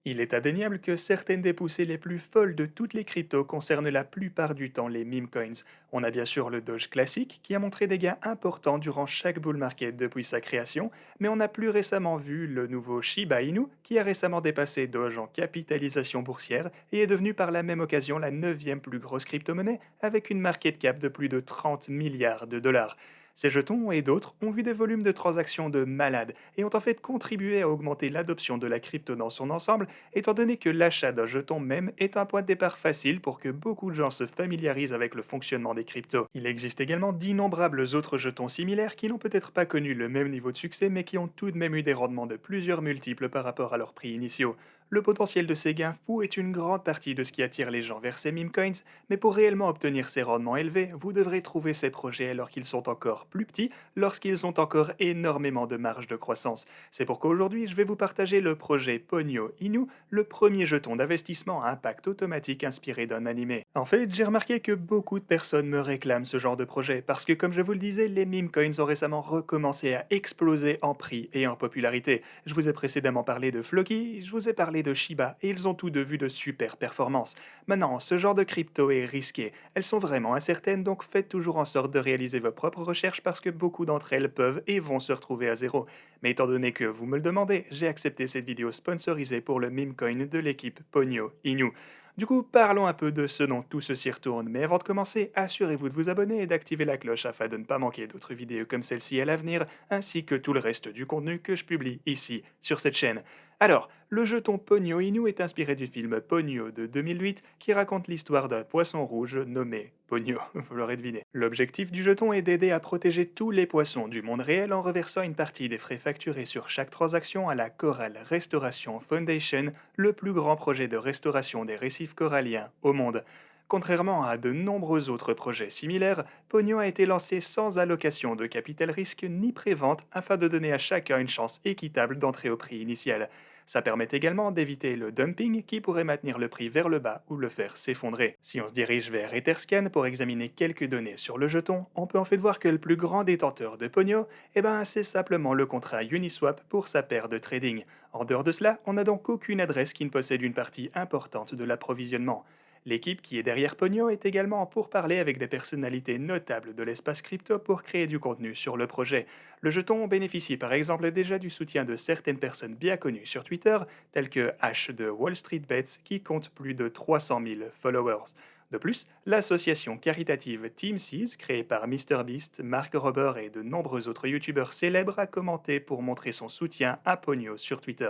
Il est indéniable que certaines des poussées les plus folles de toutes les cryptos concernent la plupart du temps les meme coins. On a bien sûr le Doge classique qui a montré des gains importants durant chaque bull market depuis sa création, mais on a plus récemment vu le nouveau Shiba Inu qui a récemment dépassé Doge en capitalisation boursière et est devenu par la même occasion la neuvième plus grosse crypto-monnaie avec une market cap de plus de 30 milliards de dollars. Ces jetons et d'autres ont vu des volumes de transactions de malades et ont en fait contribué à augmenter l'adoption de la crypto dans son ensemble, étant donné que l'achat d'un jeton même est un point de départ facile pour que beaucoup de gens se familiarisent avec le fonctionnement des cryptos. Il existe également d'innombrables autres jetons similaires qui n'ont peut-être pas connu le même niveau de succès mais qui ont tout de même eu des rendements de plusieurs multiples par rapport à leurs prix initiaux. Le potentiel de ces gains fous est une grande partie de ce qui attire les gens vers ces meme coins, mais pour réellement obtenir ces rendements élevés, vous devrez trouver ces projets alors qu'ils sont encore plus petits, lorsqu'ils ont encore énormément de marge de croissance. C'est pourquoi aujourd'hui, je vais vous partager le projet Ponyo Inu, le premier jeton d'investissement à impact automatique inspiré d'un animé. En fait, j'ai remarqué que beaucoup de personnes me réclament ce genre de projet parce que, comme je vous le disais, les meme coins ont récemment recommencé à exploser en prix et en popularité. Je vous ai précédemment parlé de Floki, je vous ai parlé de Shiba et ils ont tous deux vu de super performances. Maintenant, ce genre de crypto est risqué. Elles sont vraiment incertaines, donc faites toujours en sorte de réaliser vos propres recherches parce que beaucoup d'entre elles peuvent et vont se retrouver à zéro. Mais étant donné que vous me le demandez, j'ai accepté cette vidéo sponsorisée pour le meme coin de l'équipe Ponyo Inu. Du coup, parlons un peu de ce dont tout ceci retourne, mais avant de commencer, assurez-vous de vous abonner et d'activer la cloche afin de ne pas manquer d'autres vidéos comme celle-ci à l'avenir, ainsi que tout le reste du contenu que je publie ici, sur cette chaîne. Alors, le jeton Ponyo Inu est inspiré du film Ponyo de 2008 qui raconte l'histoire d'un poisson rouge nommé Ponyo, vous l'aurez deviné. L'objectif du jeton est d'aider à protéger tous les poissons du monde réel en reversant une partie des frais facturés sur chaque transaction à la Coral Restoration Foundation, le plus grand projet de restauration des récifs coralliens au monde. Contrairement à de nombreux autres projets similaires, Ponyo a été lancé sans allocation de capital risque ni prévente afin de donner à chacun une chance équitable d'entrer au prix initial. Ça permet également d'éviter le dumping qui pourrait maintenir le prix vers le bas ou le faire s'effondrer. Si on se dirige vers Etherscan pour examiner quelques données sur le jeton, on peut en fait voir que le plus grand détenteur de Ponyo, c'est simplement le contrat Uniswap pour sa paire de trading. En dehors de cela, on n'a donc aucune adresse qui ne possède une partie importante de l'approvisionnement. L'équipe qui est derrière Pogno est également en pourparlers avec des personnalités notables de l'espace crypto pour créer du contenu sur le projet. Le jeton bénéficie par exemple déjà du soutien de certaines personnes bien connues sur Twitter, telles que Ash de Wall Street Bets qui compte plus de 300 000 followers. De plus, l'association caritative Team Seas, créée par MrBeast, Mark Rober et de nombreux autres youtubeurs célèbres, a commenté pour montrer son soutien à Pogno sur Twitter.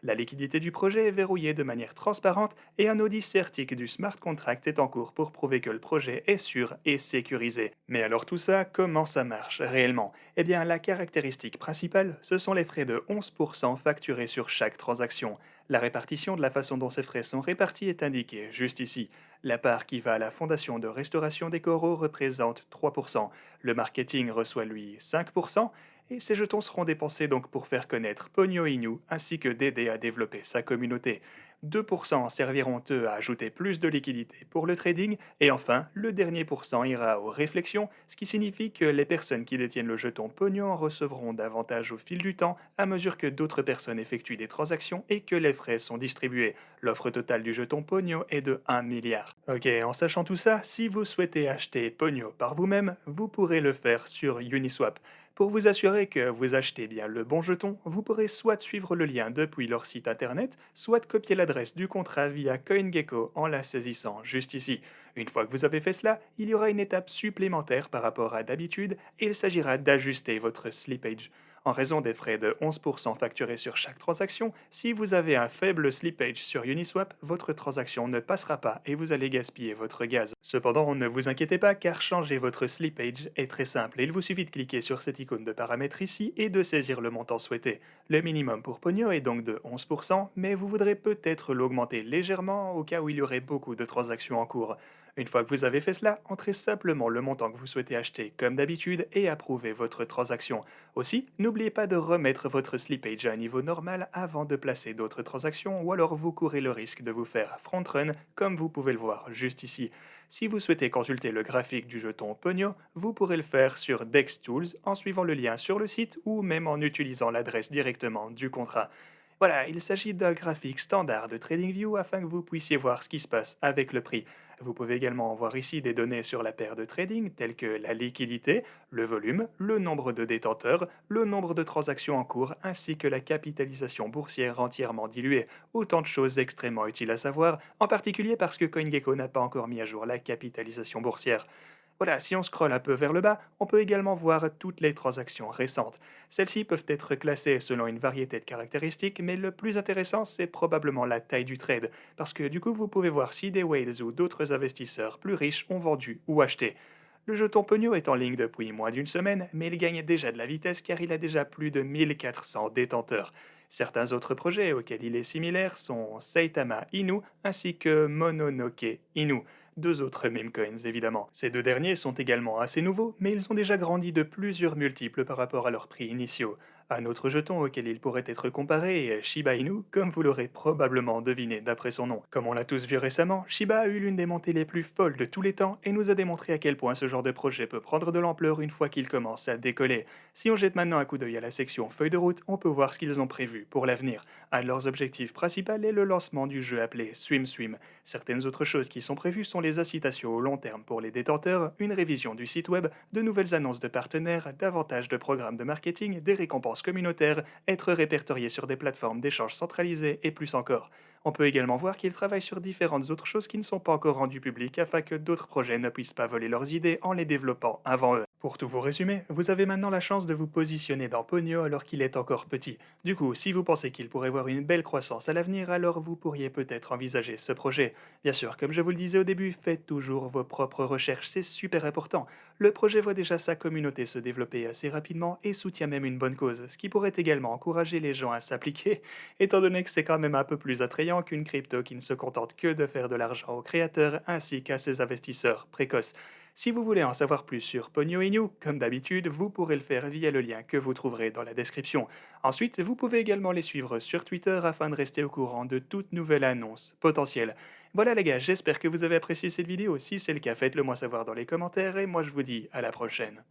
La liquidité du projet est verrouillée de manière transparente et un audit certique du smart contract est en cours pour prouver que le projet est sûr et sécurisé. Mais alors tout ça, comment ça marche réellement? Eh bien, la caractéristique principale, ce sont les frais de 11% facturés sur chaque transaction. La répartition de la façon dont ces frais sont répartis est indiquée juste ici. La part qui va à la Fondation de restauration des coraux représente 3%. Le marketing reçoit lui 5%. Et ces jetons seront dépensés donc pour faire connaître Ponyo Inu ainsi que d'aider à développer sa communauté. 2% serviront eux à ajouter plus de liquidités pour le trading et enfin le dernier pourcent ira aux réflexions, ce qui signifie que les personnes qui détiennent le jeton Ponyo en recevront davantage au fil du temps à mesure que d'autres personnes effectuent des transactions et que les frais sont distribués. L'offre totale du jeton Ponyo est de 1 milliard. Ok, en sachant tout ça, si vous souhaitez acheter Ponyo par vous-même, vous pourrez le faire sur Uniswap. Pour vous assurer que vous achetez bien le bon jeton, vous pourrez soit suivre le lien depuis leur site internet, soit copier l'adresse du contrat via CoinGecko en la saisissant juste ici. Une fois que vous avez fait cela, il y aura une étape supplémentaire par rapport à d'habitude et il s'agira d'ajuster votre slippage. En raison des frais de 11% facturés sur chaque transaction, si vous avez un faible slippage sur Uniswap, votre transaction ne passera pas et vous allez gaspiller votre gaz. Cependant, ne vous inquiétez pas car changer votre slippage est très simple. Il vous suffit de cliquer sur cette icône de paramètres ici et de saisir le montant souhaité. Le minimum pour Pogno est donc de 11%, mais vous voudrez peut-être l'augmenter légèrement au cas où il y aurait beaucoup de transactions en cours. Une fois que vous avez fait cela, entrez simplement le montant que vous souhaitez acheter comme d'habitude et approuvez votre transaction. Aussi, n'oubliez pas de remettre votre slippage à un niveau normal avant de placer d'autres transactions ou alors vous courez le risque de vous faire front-run comme vous pouvez le voir juste ici. Si vous souhaitez consulter le graphique du jeton Pogno, vous pourrez le faire sur DexTools en suivant le lien sur le site ou même en utilisant l'adresse directement du contrat. Voilà, il s'agit d'un graphique standard de TradingView afin que vous puissiez voir ce qui se passe avec le prix. Vous pouvez également voir ici des données sur la paire de trading telles que la liquidité, le volume, le nombre de détenteurs, le nombre de transactions en cours ainsi que la capitalisation boursière entièrement diluée. Autant de choses extrêmement utiles à savoir, en particulier parce que CoinGecko n'a pas encore mis à jour la capitalisation boursière. Voilà, si on scrolle un peu vers le bas, on peut également voir toutes les transactions récentes. Celles-ci peuvent être classées selon une variété de caractéristiques, mais le plus intéressant, c'est probablement la taille du trade, parce que du coup, vous pouvez voir si des whales ou d'autres investisseurs plus riches ont vendu ou acheté. Le jeton Pogno est en ligne depuis moins d'une semaine, mais il gagne déjà de la vitesse car il a déjà plus de 1400 détenteurs. Certains autres projets auxquels il est similaire sont Saitama Inu ainsi que Mononoke Inu, deux autres meme coins évidemment. Ces deux derniers sont également assez nouveaux, mais ils ont déjà grandi de plusieurs multiples par rapport à leurs prix initiaux. Un autre jeton auquel il pourrait être comparé est Shiba Inu, comme vous l'aurez probablement deviné d'après son nom. Comme on l'a tous vu récemment, Shiba a eu l'une des montées les plus folles de tous les temps et nous a démontré à quel point ce genre de projet peut prendre de l'ampleur une fois qu'il commence à décoller. Si on jette maintenant un coup d'œil à la section feuille de route, on peut voir ce qu'ils ont prévu pour l'avenir. Un de leurs objectifs principaux est le lancement du jeu appelé Swim Swim. Certaines autres choses qui sont prévues sont les incitations au long terme pour les détenteurs, une révision du site web, de nouvelles annonces de partenaires, davantage de programmes de marketing, des récompenses communautaires, être répertorié sur des plateformes d'échange centralisées et plus encore. On peut également voir qu'ils travaillent sur différentes autres choses qui ne sont pas encore rendues publiques afin que d'autres projets ne puissent pas voler leurs idées en les développant avant eux. Pour tout vous résumer, vous avez maintenant la chance de vous positionner dans Pogno alors qu'il est encore petit. Du coup, si vous pensez qu'il pourrait voir une belle croissance à l'avenir, alors vous pourriez peut-être envisager ce projet. Bien sûr, comme je vous le disais au début, faites toujours vos propres recherches, c'est super important. Le projet voit déjà sa communauté se développer assez rapidement et soutient même une bonne cause, ce qui pourrait également encourager les gens à s'appliquer, étant donné que c'est quand même un peu plus attrayant qu'une crypto qui ne se contente que de faire de l'argent aux créateurs ainsi qu'à ses investisseurs précoces. Si vous voulez en savoir plus sur Pogno Inu, comme d'habitude, vous pourrez le faire via le lien que vous trouverez dans la description. Ensuite, vous pouvez également les suivre sur Twitter afin de rester au courant de toute nouvelle annonce potentielle. Voilà les gars, j'espère que vous avez apprécié cette vidéo. Si c'est le cas, faites-le moi savoir dans les commentaires et moi je vous dis à la prochaine.